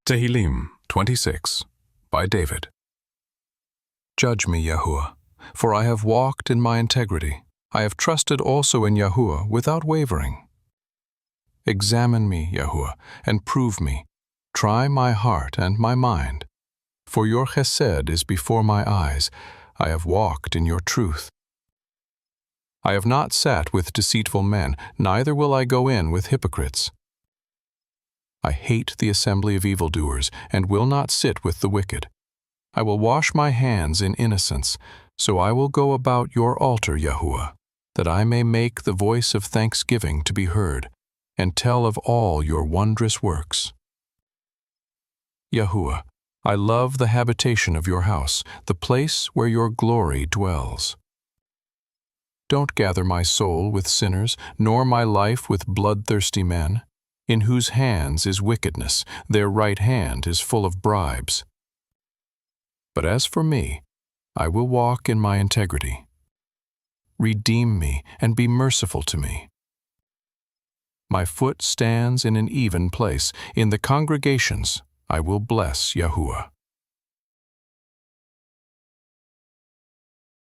Tehillim 26 by David. Judge me, Yahuwah, for I have walked in my integrity. I have trusted also in Yahuwah without wavering. Examine me, Yahuwah, and prove me. Try my heart and my mind. For your chesed is before my eyes. I have walked in your truth. I have not sat with deceitful men, neither will I go in with hypocrites. I hate the assembly of evildoers, and will not sit with the wicked. I will wash my hands in innocence, so I will go about your altar, Yahuwah, that I may make the voice of thanksgiving to be heard, and tell of all your wondrous works. Yahuwah, I love the habitation of your house, the place where your glory dwells. Don't gather my soul with sinners, nor my life with bloodthirsty men, in whose hands is wickedness, their right hand is full of bribes. But as for me, I will walk in my integrity. Redeem me and be merciful to me. My foot stands in an even place. In the congregations I will bless Yahuwah.